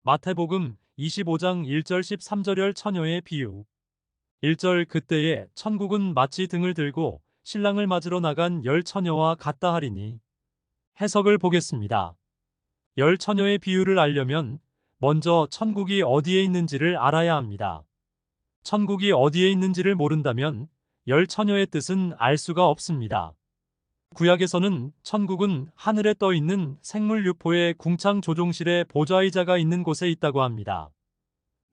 마태복음 25장 1절 13절열 처녀의 비유. 1절 그때에 천국은 마치 등을 들고 신랑을 맞으러 나간 열 처녀와 같다 하리니. 해석을 보겠습니다. 열 처녀의 비유를 알려면 먼저 천국이 어디에 있는지를 알아야 합니다. 천국이 어디에 있는지를 모른다면 열 처녀의 뜻은 알 수가 없습니다. 구약에서는 천국은 하늘에 떠 있는 생물유포의 궁창 조종실에 보좌의자가 있는 곳에 있다고 합니다.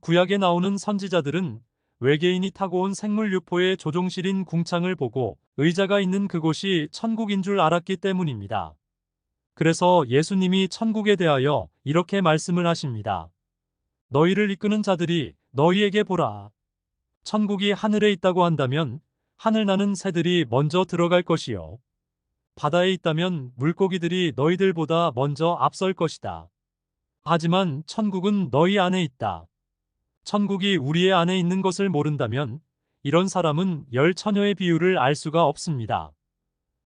구약에 나오는 선지자들은 외계인이 타고 온 생물유포의 조종실인 궁창을 보고 의자가 있는 그곳이 천국인 줄 알았기 때문입니다. 그래서 예수님이 천국에 대하여 이렇게 말씀을 하십니다. 너희를 이끄는 자들이 너희에게 보라. 천국이 하늘에 있다고 한다면 하늘 나는 새들이 먼저 들어갈 것이요. 바다에 있다면 물고기들이 너희들보다 먼저 앞설 것이다. 하지만 천국은 너희 안에 있다. 천국이 우리의 안에 있는 것을 모른다면 이런 사람은 열 처녀의 비유를 알 수가 없습니다.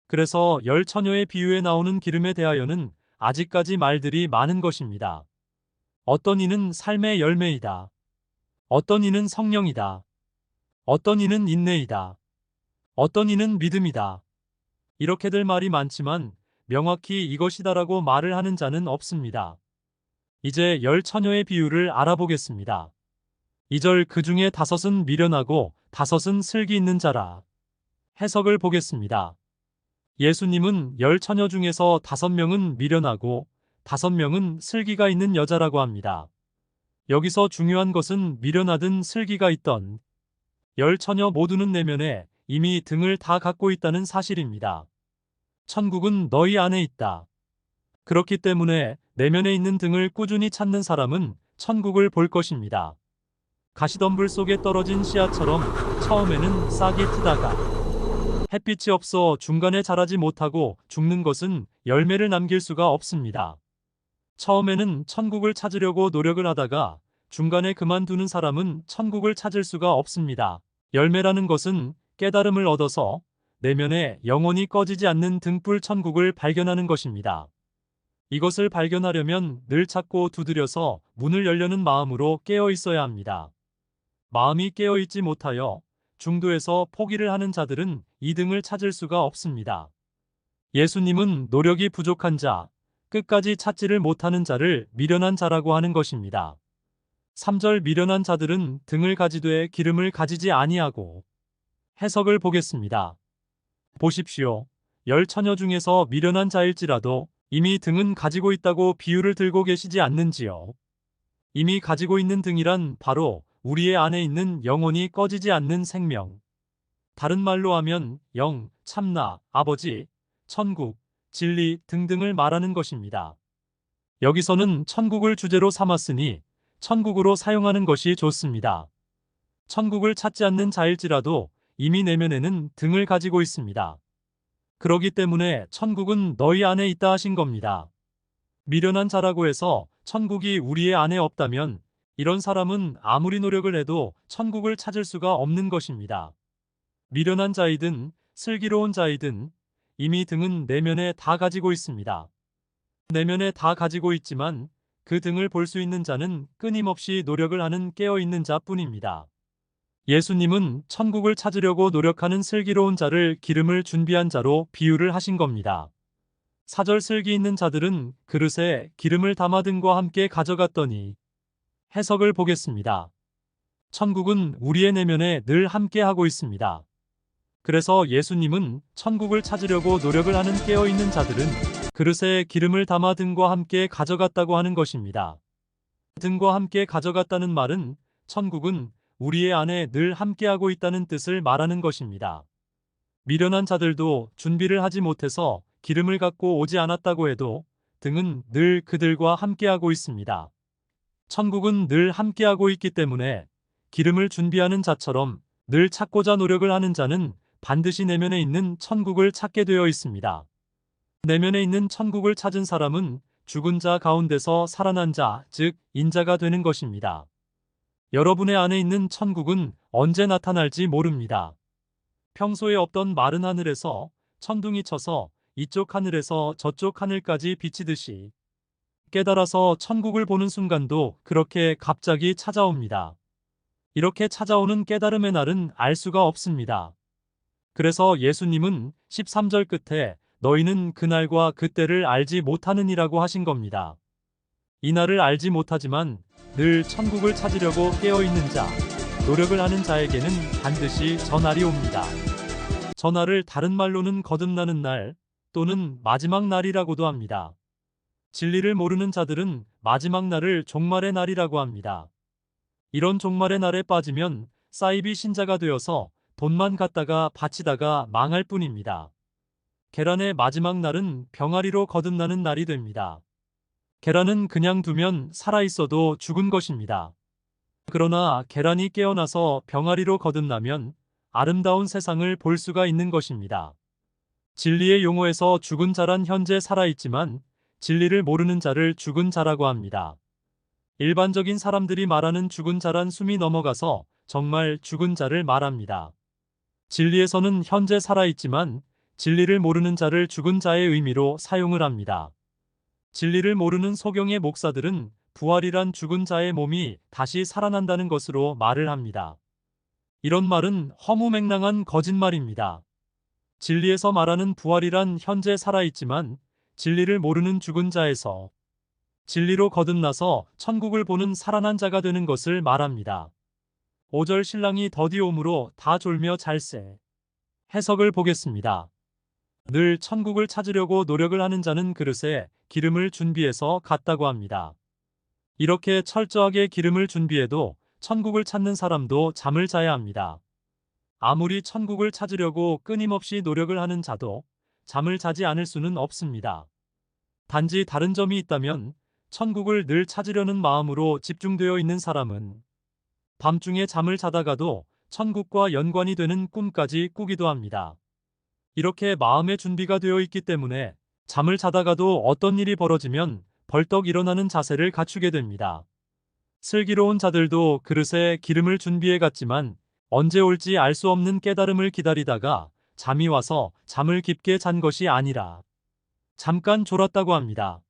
그래서 열 처녀의 비유에 나오는 기름에 대하여는 아직까지 말들이 많은 것입니다. 어떤 이는 삶의 열매이다. 어떤 이는 성령이다. 어떤 이는 인내이다. 어떤 이는 믿음이다. 이렇게들 말이 많지만 명확히 이것이다라고 말을 하는 자는 없습니다. 이제 열 처녀의 비유를 알아보겠습니다. 2절 그 중에 5은 미련하고 5은 슬기 있는 자라. 해석을 보겠습니다. 예수님은 열 처녀 중에서 5명은 미련하고 5명은 슬기가 있는 여자라고 합니다. 여기서 중요한 것은 미련하든 슬기가 있던 열 처녀 모두는 내면에 이미 등을 다 갖고 있다는 사실입니다. 천국은 너희 안에 있다. 그렇기 때문에 내면에 있는 등을 꾸준히 찾는 사람은 천국을 볼 것입니다. 가시덤불 속에 떨어진 씨앗처럼 처음에는 싹이 트다가 햇빛이 없어 중간에 자라지 못하고 죽는 것은 열매를 남길 수가 없습니다. 처음에는 천국을 찾으려고 노력을 하다가 중간에 그만두는 사람은 천국을 찾을 수가 없습니다. 열매라는 것은 깨달음을 얻어서 내면에 영원히 꺼지지 않는 등불 천국을 발견하는 것입니다. 이것을 발견하려면 늘 찾고 두드려서 문을 열려는 마음으로 깨어 있어야 합니다. 마음이 깨어 있지 못하여 중도에서 포기를 하는 자들은 이 등을 찾을 수가 없습니다. 예수님은 노력이 부족한 자, 끝까지 찾지를 못하는 자를 미련한 자라고 하는 것입니다. 3절 미련한 자들은 등을 가지되 기름을 가지지 아니하고. 해석을 보겠습니다. 보십시오. 열 처녀 중에서 미련한 자일지라도 이미 등은 가지고 있다고 비유를 들고 계시지 않는지요. 이미 가지고 있는 등이란 바로 우리의 안에 있는 영원히 꺼지지 않는 생명. 다른 말로 하면 영, 참나, 아버지, 천국, 진리 등등을 말하는 것입니다. 여기서는 천국을 주제로 삼았으니 천국으로 사용하는 것이 좋습니다. 천국을 찾지 않는 자일지라도 이미 내면에는 등을 가지고 있습니다. 그러기 때문에 천국은 너희 안에 있다 하신 겁니다. 미련한 자라고 해서 천국이 우리의 안에 없다면 이런 사람은 아무리 노력을 해도 천국을 찾을 수가 없는 것입니다. 미련한 자이든 슬기로운 자이든 이미 등은 내면에 다 가지고 있습니다. 내면에 다 가지고 있지만 그 등을 볼 수 있는 자는 끊임없이 노력을 하는 깨어있는 자뿐입니다. 예수님은 천국을 찾으려고 노력하는 슬기로운 자를 기름을 준비한 자로 비유를 하신 겁니다. 4절 슬기 있는 자들은 그릇에 기름을 담아 등과 함께 가져갔더니. 해석을 보겠습니다. 천국은 우리의 내면에 늘 함께하고 있습니다. 그래서 예수님은 천국을 찾으려고 노력을 하는 깨어있는 자들은 그릇에 기름을 담아 등과 함께 가져갔다고 하는 것입니다. 등과 함께 가져갔다는 말은 천국은 우리의 안에 늘 함께하고 있다는 뜻을 말하는 것입니다. 미련한 자들도 준비를 하지 못해서 기름을 갖고 오지 않았다고 해도 등은 늘 그들과 함께하고 있습니다. 천국은 늘 함께하고 있기 때문에 기름을 준비하는 자처럼 늘 찾고자 노력을 하는 자는 반드시 내면에 있는 천국을 찾게 되어 있습니다. 내면에 있는 천국을 찾은 사람은 죽은 자 가운데서 살아난 자, 즉 인자가 되는 것입니다. 여러분의 안에 있는 천국은 언제 나타날지 모릅니다. 평소에 없던 마른 하늘에서 천둥이 쳐서 이쪽 하늘에서 저쪽 하늘까지 비치듯이 깨달아서 천국을 보는 순간도 그렇게 갑자기 찾아옵니다. 이렇게 찾아오는 깨달음의 날은 알 수가 없습니다. 그래서 예수님은 13절 끝에 너희는 그날과 그때를 알지 못하느니라고 하신 겁니다. 이 날을 알지 못하지만 늘 천국을 찾으려고 깨어있는 자, 노력을 하는 자에게는 반드시 저 날이 옵니다. 저 날을 다른 말로는 거듭나는 날 또는 마지막 날이라고도 합니다. 진리를 모르는 자들은 마지막 날을 종말의 날이라고 합니다. 이런 종말의 날에 빠지면 사이비 신자가 되어서 돈만 갖다가 바치다가 망할 뿐입니다. 계란의 마지막 날은 병아리로 거듭나는 날이 됩니다. 계란은 그냥 두면 살아있어도 죽은 것입니다. 그러나 계란이 깨어나서 병아리로 거듭나면 아름다운 세상을 볼 수가 있는 것입니다. 진리의 용어에서 죽은 자란 현재 살아있지만 진리를 모르는 자를 죽은 자라고 합니다. 일반적인 사람들이 말하는 죽은 자란 숨이 넘어가서 정말 죽은 자를 말합니다. 진리에서는 현재 살아있지만 진리를 모르는 자를 죽은 자의 의미로 사용을 합니다. 진리를 모르는 소경의 목사들은 부활이란 죽은 자의 몸이 다시 살아난다는 것으로 말을 합니다. 이런 말은 허무맹랑한 거짓말입니다. 진리에서 말하는 부활이란 현재 살아있지만 진리를 모르는 죽은 자에서 진리로 거듭나서 천국을 보는 살아난 자가 되는 것을 말합니다. 5절 신랑이 더디 오므로 다 졸며 잘세. 해석을 보겠습니다. 늘 천국을 찾으려고 노력을 하는 자는 그릇에 기름을 준비해서 갔다고 합니다. 이렇게 철저하게 기름을 준비해도 천국을 찾는 사람도 잠을 자야 합니다. 아무리 천국을 찾으려고 끊임없이 노력을 하는 자도 잠을 자지 않을 수는 없습니다. 단지 다른 점이 있다면 천국을 늘 찾으려는 마음으로 집중되어 있는 사람은 밤중에 잠을 자다가도 천국과 연관이 되는 꿈까지 꾸기도 합니다. 이렇게 마음의 준비가 되어 있기 때문에 잠을 자다가도 어떤 일이 벌어지면 벌떡 일어나는 자세를 갖추게 됩니다. 슬기로운 자들도 그릇에 기름을 준비해 갔지만 언제 올지 알 수 없는 깨달음을 기다리다가 잠이 와서 잠을 깊게 잔 것이 아니라 잠깐 졸았다고 합니다.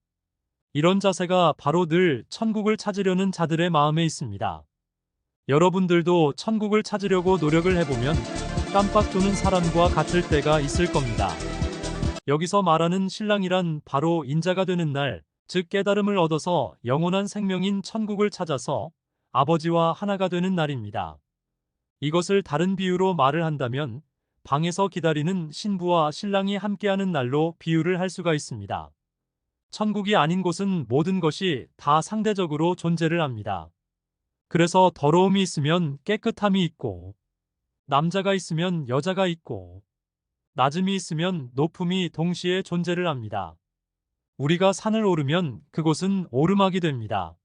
이런 자세가 바로 늘 천국을 찾으려는 자들의 마음에 있습니다. 여러분들도 천국을 찾으려고 노력을 해보면 깜빡 조는 사람과 같을 때가 있을 겁니다. 여기서 말하는 신랑이란 바로 인자가 되는 날, 즉 깨달음을 얻어서 영원한 생명인 천국을 찾아서 아버지와 하나가 되는 날입니다. 이것을 다른 비유로 말을 한다면 방에서 기다리는 신부와 신랑이 함께하는 날로 비유를 할 수가 있습니다. 천국이 아닌 곳은 모든 것이 다 상대적으로 존재를 합니다. 그래서 더러움이 있으면 깨끗함이 있고, 남자가 있으면 여자가 있고, 낮음이 있으면 높음이 동시에 존재를 합니다. 우리가 산을 오르면 그곳은 오르막이 됩니다.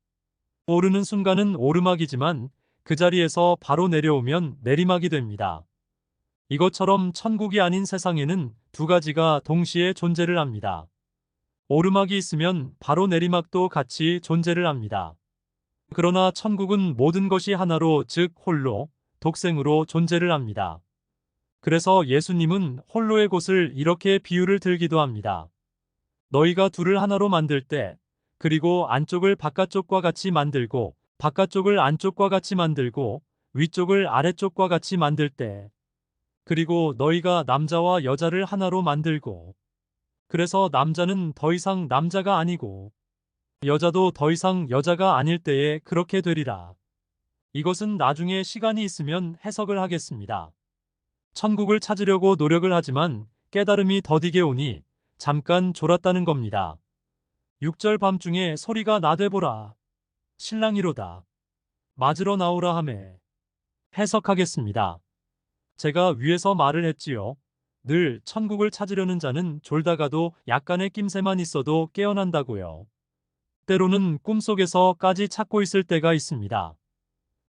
오르는 순간은 오르막이지만 그 자리에서 바로 내려오면 내리막이 됩니다. 이것처럼 천국이 아닌 세상에는 두 가지가 동시에 존재를 합니다. 오르막이 있으면 바로 내리막도 같이 존재를 합니다. 그러나 천국은 모든 것이 하나로, 즉 홀로, 독생으로 존재를 합니다. 그래서 예수님은 홀로의 곳을 이렇게 비유를 들기도 합니다. 너희가 둘을 하나로 만들 때, 그리고 안쪽을 바깥쪽과 같이 만들고 바깥쪽을 안쪽과 같이 만들고 위쪽을 아래쪽과 같이 만들 때, 그리고 너희가 남자와 여자를 하나로 만들고, 그래서 남자는 더 이상 남자가 아니고 여자도 더 이상 여자가 아닐 때에 그렇게 되리라. 이것은 나중에 시간이 있으면 해석을 하겠습니다. 천국을 찾으려고 노력을 하지만 깨달음이 더디게 오니 잠깐 졸았다는 겁니다. 6절 밤중에 소리가 나되보라. 신랑이로다. 맞으러 나오라 하매. 해석하겠습니다. 제가 위에서 말을 했지요. 늘 천국을 찾으려는 자는 졸다가도 약간의 낌새만 있어도 깨어난다고요. 때로는 꿈속에서까지 찾고 있을 때가 있습니다.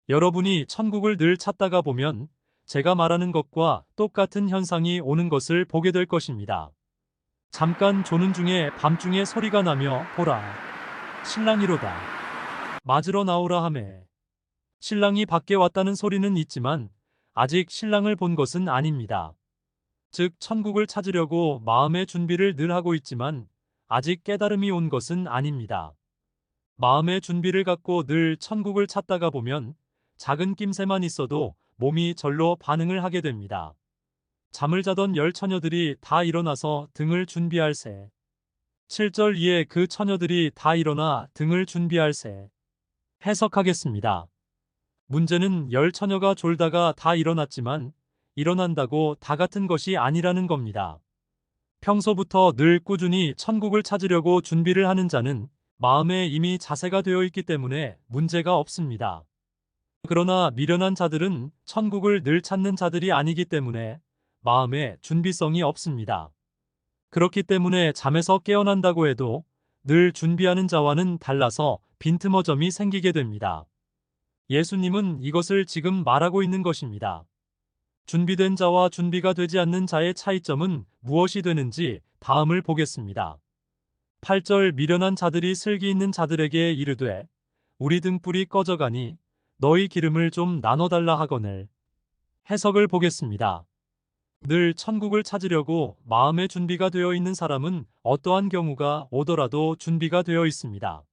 여러분이 천국을 늘 찾다가 보면 제가 말하는 것과 똑같은 현상이 오는 것을 보게 될 것입니다. 잠깐 조는 중에 밤중에 소리가 나며 보라. 신랑이로다. 맞으러 나오라 하매. 신랑이 밖에 왔다는 소리는 있지만 아직 신랑을 본 것은 아닙니다. 즉 천국을 찾으려고 마음의 준비를 늘 하고 있지만 아직 깨달음이 온 것은 아닙니다. 마음의 준비를 갖고 늘 천국을 찾다가 보면 작은 낌새만 있어도 몸이 절로 반응을 하게 됩니다. 잠을 자던 10처녀들이 다 일어나서 등을 준비할세. 7절 이에 그 처녀들이 다 일어나 등을 준비할세. 해석하겠습니다. 문제는 10처녀가 졸다가 다 일어났지만 일어난다고 다 같은 것이 아니라는 겁니다. 평소부터 늘 꾸준히 천국을 찾으려고 준비를 하는 자는 마음에 이미 자세가 되어 있기 때문에 문제가 없습니다. 그러나 미련한 자들은 천국을 늘 찾는 자들이 아니기 때문에 마음에 준비성이 없습니다. 그렇기 때문에 잠에서 깨어난다고 해도 늘 준비하는 자와는 달라서 빈틈어점이 생기게 됩니다. 예수님은 이것을 지금 말하고 있는 것입니다. 준비된 자와 준비가 되지 않는 자의 차이점은 무엇이 되는지 다음을 보겠습니다. 8절 미련한 자들이 슬기 있는 자들에게 이르되 우리 등불이 꺼져가니 너희 기름을 좀 나눠달라 하거늘. 해석을 보겠습니다. 늘 천국을 찾으려고 마음의 준비가 되어 있는 사람은 어떠한 경우가 오더라도 준비가 되어 있습니다.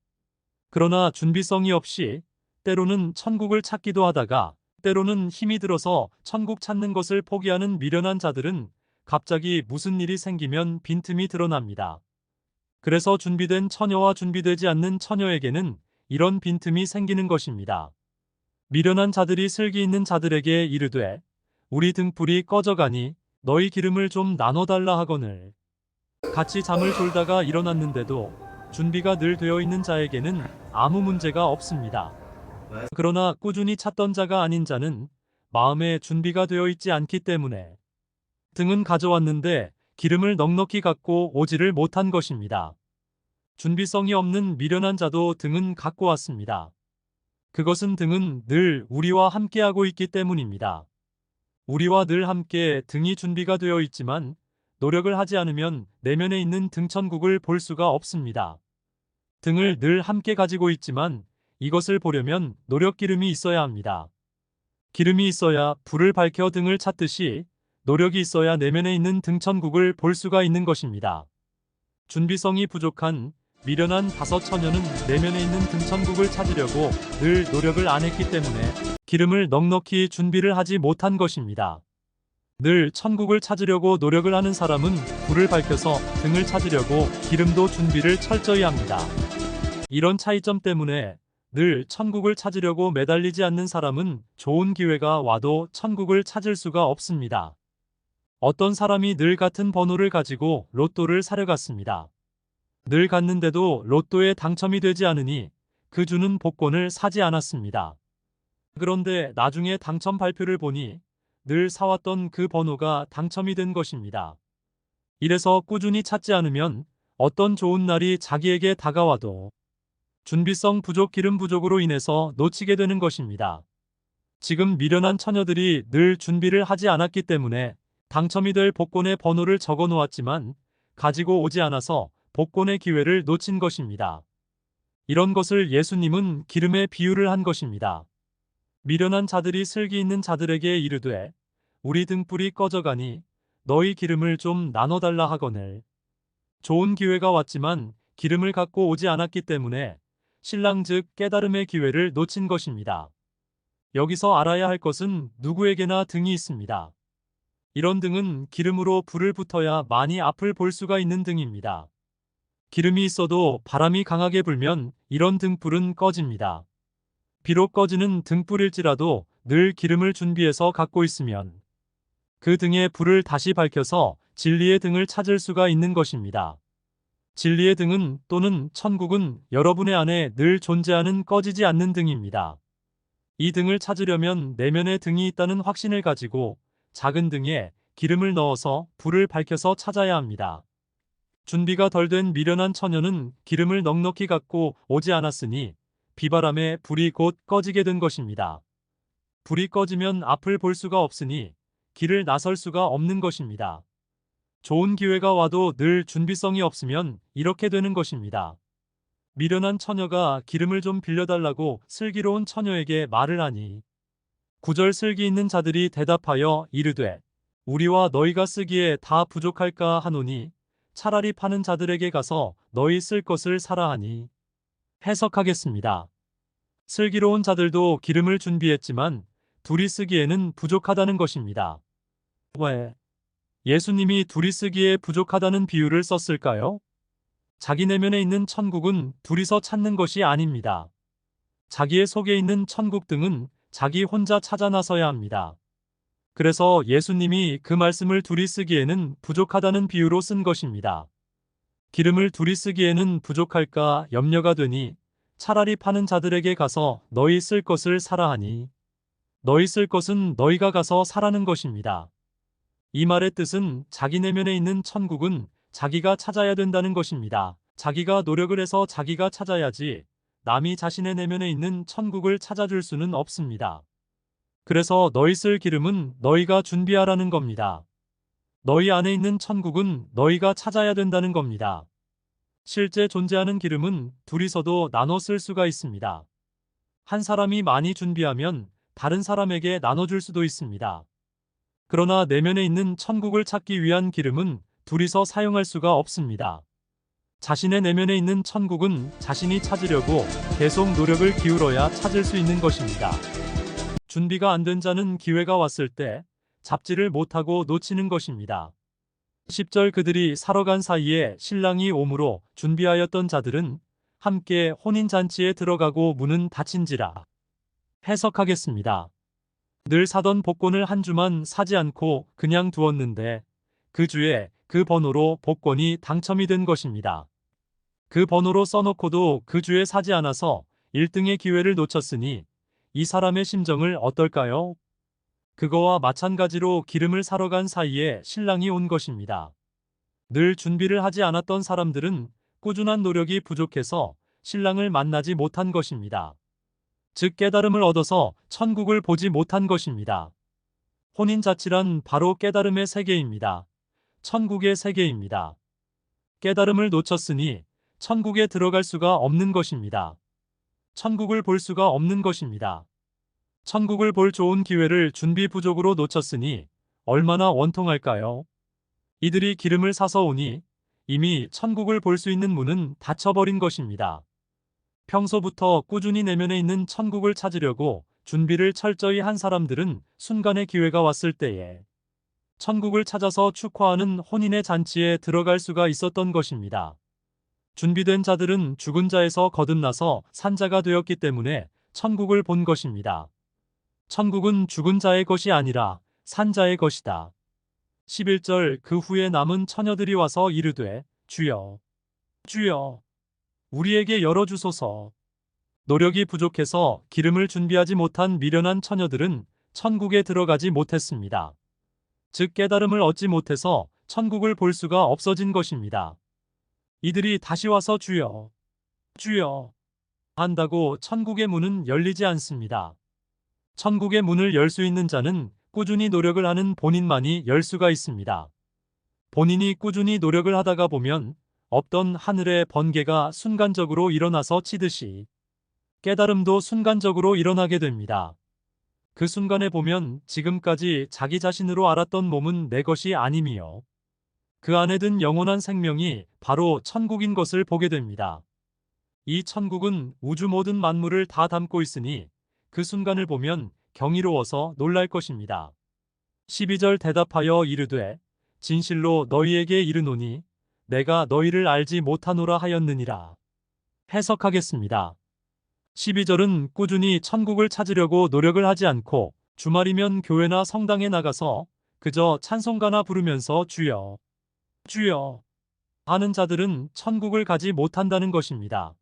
그러나 준비성이 없이 때로는 천국을 찾기도 하다가 때로는 힘이 들어서 천국 찾는 것을 포기하는 미련한 자들은 갑자기 무슨 일이 생기면 빈틈이 드러납니다. 그래서 준비된 처녀와 준비되지 않는 처녀에게는 이런 빈틈이 생기는 것입니다. 미련한 자들이 슬기 있는 자들에게 이르되 우리 등불이 꺼져가니 너희 기름을 좀 나눠달라 하거늘. 같이 잠을 졸다가 일어났는데도 준비가 늘 되어 있는 자에게는 아무 문제가 없습니다. 그러나 꾸준히 찾던 자가 아닌 자는 마음에 준비가 되어 있지 않기 때문에 등은 가져왔는데 기름을 넉넉히 갖고 오지를 못한 것입니다. 준비성이 없는 미련한 자도 등은 갖고 왔습니다. 그것은 등은 늘 우리와 함께하고 있기 때문입니다. 우리와 늘 함께 등이 준비가 되어 있지만 노력을 하지 않으면 내면에 있는 등천국을 볼 수가 없습니다. 등을 늘 함께 가지고 있지만 이것을 보려면 노력 기름이 있어야 합니다. 기름이 있어야 불을 밝혀 등을 찾듯이 노력이 있어야 내면에 있는 등천국을 볼 수가 있는 것입니다. 준비성이 부족한 미련한 5처녀는 내면에 있는 등천국을 찾으려고 늘 노력을 안 했기 때문에 기름을 넉넉히 준비를 하지 못한 것입니다. 늘 천국을 찾으려고 노력을 하는 사람은 불을 밝혀서 등을 찾으려고 기름도 준비를 철저히 합니다. 이런 차이점 때문에 늘 천국을 찾으려고 매달리지 않는 사람은 좋은 기회가 와도 천국을 찾을 수가 없습니다. 어떤 사람이 늘 같은 번호를 가지고 로또를 사려 갔습니다. 늘 갔는데도 로또에 당첨이 되지 않으니 그 주는 복권을 사지 않았습니다. 그런데 나중에 당첨 발표를 보니 늘 사왔던 그 번호가 당첨이 된 것입니다. 이래서 꾸준히 찾지 않으면 어떤 좋은 날이 자기에게 다가와도 준비성 부족, 기름 부족으로 인해서 놓치게 되는 것입니다. 지금 미련한 처녀들이 늘 준비를 하지 않았기 때문에 당첨이 될 복권의 번호를 적어 놓았지만 가지고 오지 않아서 복권의 기회를 놓친 것입니다. 이런 것을 예수님은 기름에 비유를 한 것입니다. 미련한 자들이 슬기 있는 자들에게 이르되 우리 등불이 꺼져가니 너희 기름을 좀 나눠달라 하거늘. 좋은 기회가 왔지만 기름을 갖고 오지 않았기 때문에 신랑 즉 깨달음의 기회를 놓친 것입니다. 여기서 알아야 할 것은 누구에게나 등이 있습니다. 이런 등은 기름으로 불을 붙어야 많이 앞을 볼 수가 있는 등입니다. 기름이 있어도 바람이 강하게 불면 이런 등불은 꺼집니다. 비록 꺼지는 등불일지라도 늘 기름을 준비해서 갖고 있으면 그 등에 불을 다시 밝혀서 진리의 등을 찾을 수가 있는 것입니다. 진리의 등은 또는 천국은 여러분의 안에 늘 존재하는 꺼지지 않는 등입니다. 이 등을 찾으려면 내면에 등이 있다는 확신을 가지고 작은 등에 기름을 넣어서 불을 밝혀서 찾아야 합니다. 준비가 덜 된 미련한 처녀는 기름을 넉넉히 갖고 오지 않았으니 비바람에 불이 곧 꺼지게 된 것입니다. 불이 꺼지면 앞을 볼 수가 없으니 길을 나설 수가 없는 것입니다. 좋은 기회가 와도 늘 준비성이 없으면 이렇게 되는 것입니다. 미련한 처녀가 기름을 좀 빌려달라고 슬기로운 처녀에게 말을 하니 9절 슬기 있는 자들이 대답하여 이르되 우리와 너희가 쓰기에 다 부족할까 하노니 차라리 파는 자들에게 가서 너희 쓸 것을 사라 하니 해석하겠습니다. 슬기로운 자들도 기름을 준비했지만 둘이 쓰기에는 부족하다는 것입니다. 왜 예수님이 둘이 쓰기에 부족하다는 비유를 썼을까요? 자기 내면에 있는 천국은 둘이서 찾는 것이 아닙니다. 자기의 속에 있는 천국 등은 자기 혼자 찾아 나서야 합니다. 그래서 예수님이 그 말씀을 둘이 쓰기에는 부족하다는 비유로 쓴 것입니다. 기름을 둘이 쓰기에는 부족할까 염려가 되니 차라리 파는 자들에게 가서 너희 쓸 것을 사라 하니, 너희 쓸 것은 너희가 가서 사라는 것입니다. 이 말의 뜻은 자기 내면에 있는 천국은 자기가 찾아야 된다는 것입니다. 자기가 노력을 해서 자기가 찾아야지 남이 자신의 내면에 있는 천국을 찾아줄 수는 없습니다. 그래서 너희 쓸 기름은 너희가 준비하라는 겁니다. 너희 안에 있는 천국은 너희가 찾아야 된다는 겁니다. 실제 존재하는 기름은 둘이서도 나눠 쓸 수가 있습니다. 한 사람이 많이 준비하면 다른 사람에게 나눠줄 수도 있습니다. 그러나 내면에 있는 천국을 찾기 위한 기름은 둘이서 사용할 수가 없습니다. 자신의 내면에 있는 천국은 자신이 찾으려고 계속 노력을 기울여야 찾을 수 있는 것입니다. 준비가 안 된 자는 기회가 왔을 때 잡지를 못하고 놓치는 것입니다. 10절 그들이 사러 간 사이에 신랑이 오므로 준비하였던 자들은 함께 혼인잔치에 들어가고 문은 닫힌지라. 해석하겠습니다. 늘 사던 복권을 한 주만 사지 않고 그냥 두었는데 그 주에 그 번호로 복권이 당첨이 된 것입니다. 그 번호로 써놓고도 그 주에 사지 않아서 1등의 기회를 놓쳤으니 이 사람의 심정을 어떨까요? 그거와 마찬가지로 기름을 사러 간 사이에 신랑이 온 것입니다. 늘 준비를 하지 않았던 사람들은 꾸준한 노력이 부족해서 신랑을 만나지 못한 것입니다. 즉 깨달음을 얻어서 천국을 보지 못한 것입니다. 혼인잔치란 바로 깨달음의 세계입니다. 천국의 세계입니다. 깨달음을 놓쳤으니 천국에 들어갈 수가 없는 것입니다. 천국을 볼 수가 없는 것입니다. 천국을 볼 좋은 기회를 준비 부족으로 놓쳤으니 얼마나 원통할까요? 이들이 기름을 사서 오니 이미 천국을 볼 수 있는 문은 닫혀버린 것입니다. 평소부터 꾸준히 내면에 있는 천국을 찾으려고 준비를 철저히 한 사람들은 순간의 기회가 왔을 때에 천국을 찾아서 축화하는 혼인의 잔치에 들어갈 수가 있었던 것입니다. 준비된 자들은 죽은 자에서 거듭나서 산자가 되었기 때문에 천국을 본 것입니다. 천국은 죽은 자의 것이 아니라 산자의 것이다. 11절 그 후에 남은 처녀들이 와서 이르되 주여, 주여, 우리에게 열어주소서. 노력이 부족해서 기름을 준비하지 못한 미련한 처녀들은 천국에 들어가지 못했습니다. 즉 깨달음을 얻지 못해서 천국을 볼 수가 없어진 것입니다. 이들이 다시 와서 주여, 주여 한다고 천국의 문은 열리지 않습니다. 천국의 문을 열 수 있는 자는 꾸준히 노력을 하는 본인만이 열 수가 있습니다. 본인이 꾸준히 노력을 하다가 보면 없던 하늘의 번개가 순간적으로 일어나서 치듯이 깨달음도 순간적으로 일어나게 됩니다. 그 순간에 보면 지금까지 자기 자신으로 알았던 몸은 내 것이 아님이요. 그 안에 든 영원한 생명이 바로 천국인 것을 보게 됩니다. 이 천국은 우주 모든 만물을 다 담고 있으니 그 순간을 보면 경이로워서 놀랄 것입니다. 12절 대답하여 이르되 진실로 너희에게 이르노니 내가 너희를 알지 못하노라 하였느니라. 해석하겠습니다. 12절은 꾸준히 천국을 찾으려고 노력을 하지 않고 주말이면 교회나 성당에 나가서 그저 찬송가나 부르면서 주여, 주여 하는 자들은 천국을 가지 못한다는 것입니다.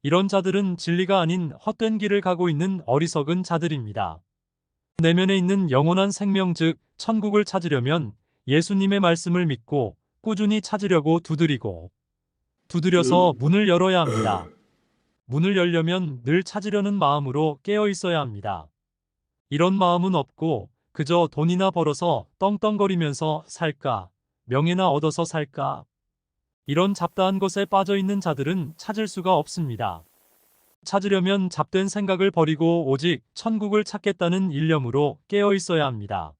이런 자들은 진리가 아닌 헛된 길을 가고 있는 어리석은 자들입니다. 내면에 있는 영원한 생명 즉 천국을 찾으려면 예수님의 말씀을 믿고 꾸준히 찾으려고 두드려서 문을 열어야 합니다. 문을 열려면 늘 찾으려는 마음으로 깨어 있어야 합니다. 이런 마음은 없고 그저 돈이나 벌어서 떵떵거리면서 살까, 명예나 얻어서 살까, 이런 잡다한 것에 빠져 있는 자들은 찾을 수가 없습니다. 찾으려면 잡된 생각을 버리고 오직 천국을 찾겠다는 일념으로 깨어 있어야 합니다.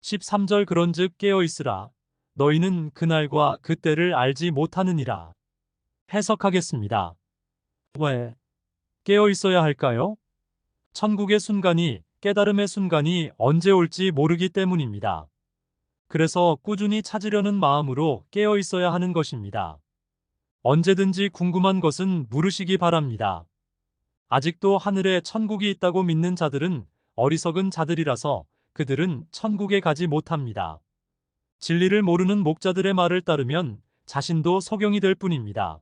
13절 그런즉 깨어 있으라. 너희는 그날과 그때를 알지 못하느니라. 해석하겠습니다. 왜 깨어 있어야 할까요? 천국의 순간이, 깨달음의 순간이 언제 올지 모르기 때문입니다. 그래서 꾸준히 찾으려는 마음으로 깨어 있어야 하는 것입니다. 언제든지 궁금한 것은 물으시기 바랍니다. 아직도 하늘에 천국이 있다고 믿는 자들은 어리석은 자들이라서 그들은 천국에 가지 못합니다. 진리를 모르는 목자들의 말을 따르면 자신도 소경이 될 뿐입니다.